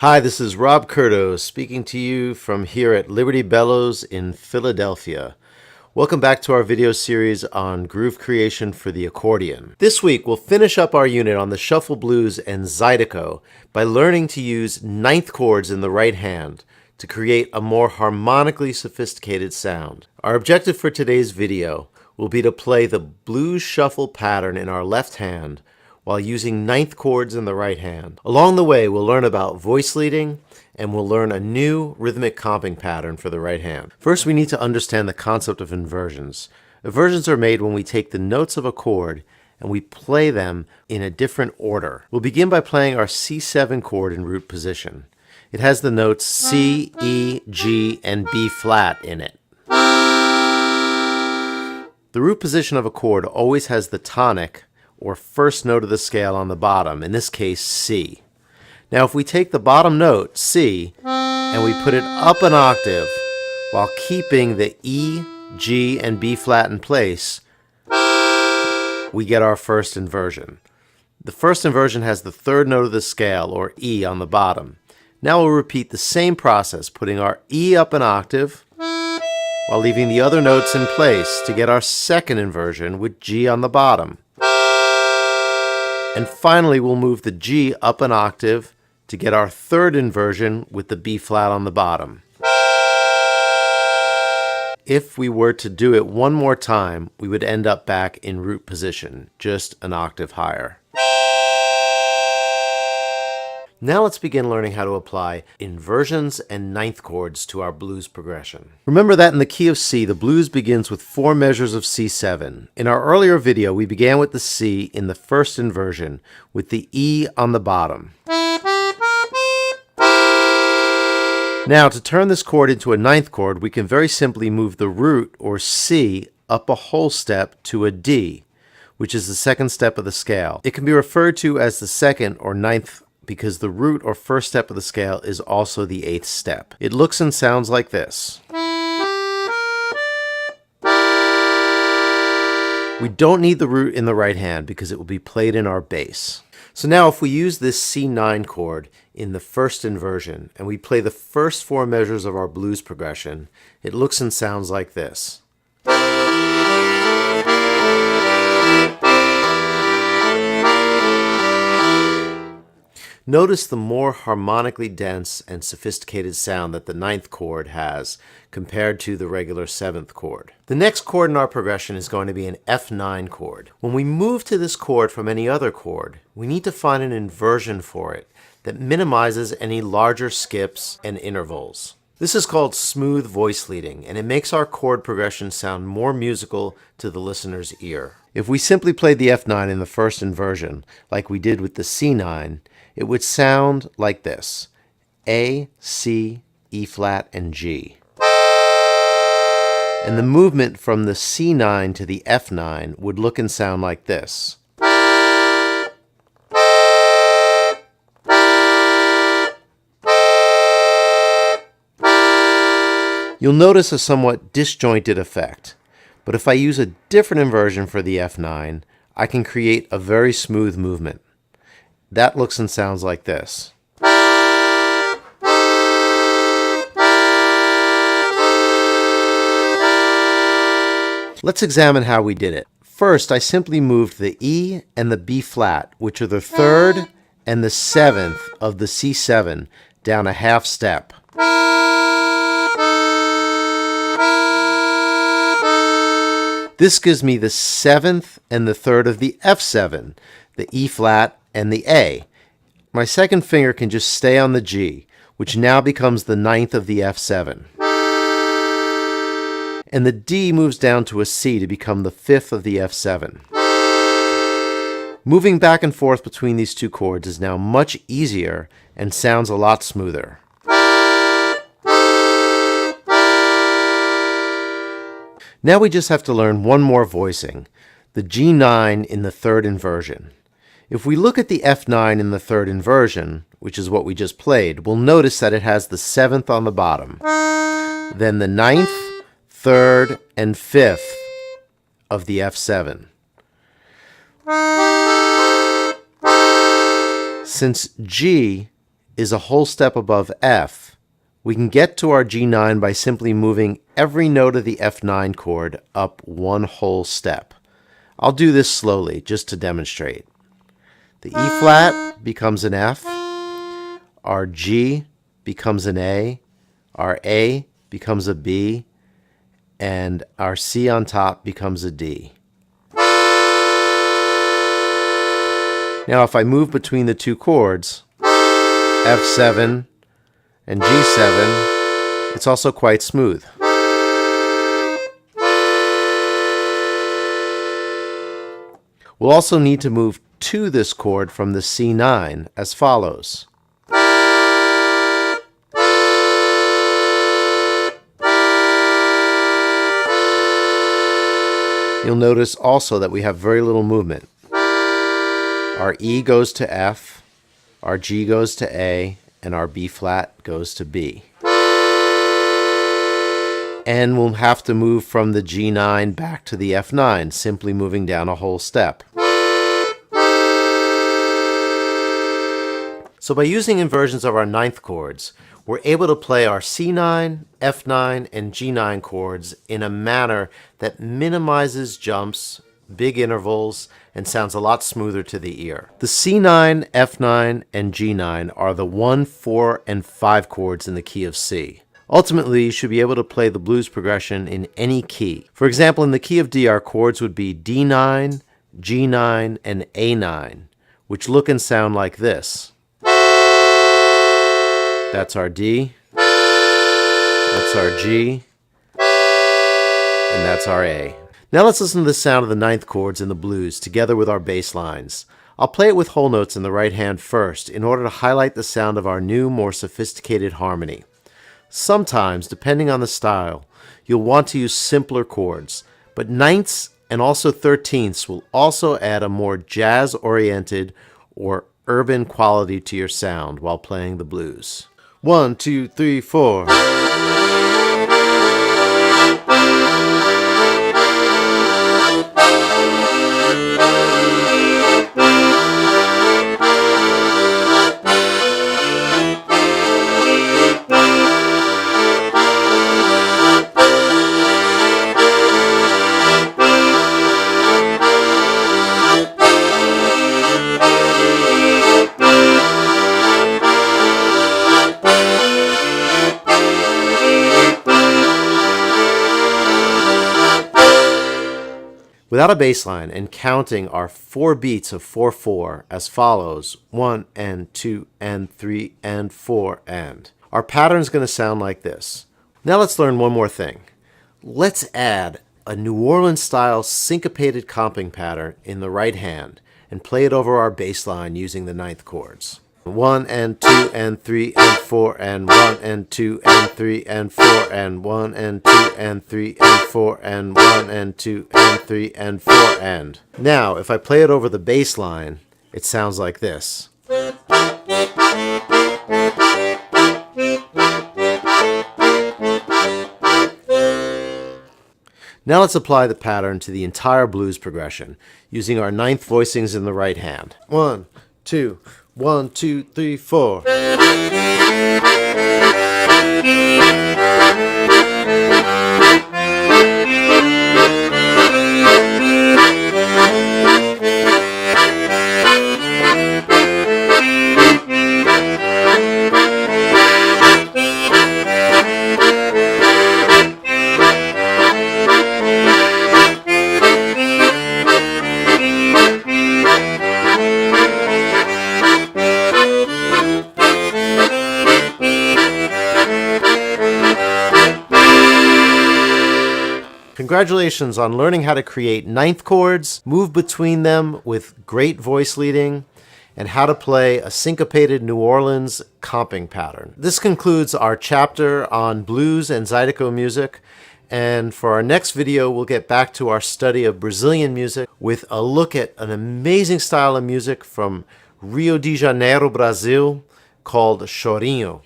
Hi, this is Rob Curto speaking to you from here at Liberty Bellows in Philadelphia. Welcome back to our video series on groove creation for the accordion. This week we'll finish up our unit on the shuffle blues and Zydeco by learning to use ninth chords in the right hand to create a more harmonically sophisticated sound. Our objective for today's video will be to play the blues shuffle pattern in our left hand while using ninth chords in the right hand. Along the way, we'll learn about voice leading, and we'll learn a new rhythmic comping pattern for the right hand. First, we need to understand the concept of inversions. Inversions are made when we take the notes of a chord and we play them in a different order. We'll begin by playing our C7 chord in root position. It has the notes C, E, G, and B flat in it. The root position of a chord always has the tonic, or first note of the scale on the bottom, in this case C. Now if we take the bottom note, C, and we put it up an octave while keeping the E, G, and B flat in place, we get our first inversion. The first inversion has the third note of the scale, or E, on the bottom. Now we'll repeat the same process, putting our E up an octave while leaving the other notes in place to get our second inversion with G on the bottom. And finally, we'll move the G up an octave to get our third inversion with the B flat on the bottom. If we were to do it one more time, we would end up back in root position, just an octave higher. Now let's begin learning how to apply inversions and ninth chords to our blues progression. Remember that in the key of C, the blues begins with 4 measures of C7. In our earlier video, we began with the C in the first inversion, with the E on the bottom. Now, to turn this chord into a ninth chord, we can very simply move the root, or C, up a whole step to a D, which is the second step of the scale. It can be referred to as the second or ninth because the root or first step of the scale is also the 8th step. It looks and sounds like this. We don't need the root in the right hand because it will be played in our bass. So now if we use this C9 chord in the first inversion and we play the first 4 measures of our blues progression, it looks and sounds like this. Notice the more harmonically dense and sophisticated sound that the ninth chord has compared to the regular 7th chord. The next chord in our progression is going to be an F9 chord. When we move to this chord from any other chord, we need to find an inversion for it that minimizes any larger skips and intervals. This is called smooth voice leading, and it makes our chord progression sound more musical to the listener's ear. If we simply played the F9 in the first inversion, like we did with the C9, it would sound like this: A, C, E flat, and G. And the movement from the C9 to the F9 would look and sound like this. You'll notice a somewhat disjointed effect, but if I use a different inversion for the F9, I can create a very smooth movement. That looks and sounds like this. Let's examine how we did it. First, I simply moved the E and the B flat, which are the 3rd and the 7th of the C7, down a half step. This gives me the 7th and the 3rd of the F7, the E flat, and the A. My second finger can just stay on the G, which now becomes the 9th of the F7. And the D moves down to a C to become the 5th of the F7. Moving back and forth between these two chords is now much easier and sounds a lot smoother. Now we just have to learn one more voicing, the G9 in the 3rd inversion. If we look at the F9 in the 3rd inversion, which is what we just played, we'll notice that it has the 7th on the bottom, then the 9th, 3rd, and 5th of the F7. Since G is a whole step above F, we can get to our G9 by simply moving every note of the F9 chord up one whole step. I'll do this slowly just to demonstrate. The E flat becomes an F, our G becomes an A, our A becomes a B, and our C on top becomes a D. Now if I move between the two chords, F7 and G7, it's also quite smooth. We'll also need to move to this chord from the C9 as follows. You'll notice also that we have very little movement. Our E goes to F, our G goes to A, and our B flat goes to B. And we'll have to move from the G9 back to the F9, simply moving down a whole step. So by using inversions of our ninth chords, we're able to play our C9, F9, and G9 chords in a manner that minimizes jumps, big intervals, and sounds a lot smoother to the ear. The C9, F9, and G9 are the 1, 4, and 5 chords in the key of C. Ultimately, you should be able to play the blues progression in any key. For example, in the key of D, our chords would be D9, G9, and A9, which look and sound like this. That's our D, that's our G, and that's our A. Now let's listen to the sound of the ninth chords in the blues together with our bass lines. I'll play it with whole notes in the right hand first in order to highlight the sound of our new, more sophisticated harmony. Sometimes, depending on the style, you'll want to use simpler chords, but ninths and also 13ths will also add a more jazz-oriented or urban quality to your sound while playing the blues. 1, 2, 3, 4. Without a bass line and counting our 4 beats of 4/4 as follows: 1 and 2 and 3 and 4 and. Our pattern is going to sound like this. Now let's learn one more thing. Let's add a New Orleans style syncopated comping pattern in the right hand and play it over our bass line using the ninth chords. 1 and 2 and 3 and 4 and 1 and 2 and 3 and 4 and 1 and 2 and 3 and 4 and 1 and 2 and 3 and 4 and. Now, if I play it over the bass line, it sounds like this. Now let's apply the pattern to the entire blues progression using our ninth voicings in the right hand. 1, 2, 1, 2, 3, 4. Congratulations on learning how to create ninth chords, move between them with great voice leading, and how to play a syncopated New Orleans comping pattern. This concludes our chapter on blues and Zydeco music, and for our next video we'll get back to our study of Brazilian music with a look at an amazing style of music from Rio de Janeiro, Brazil, called Chorinho.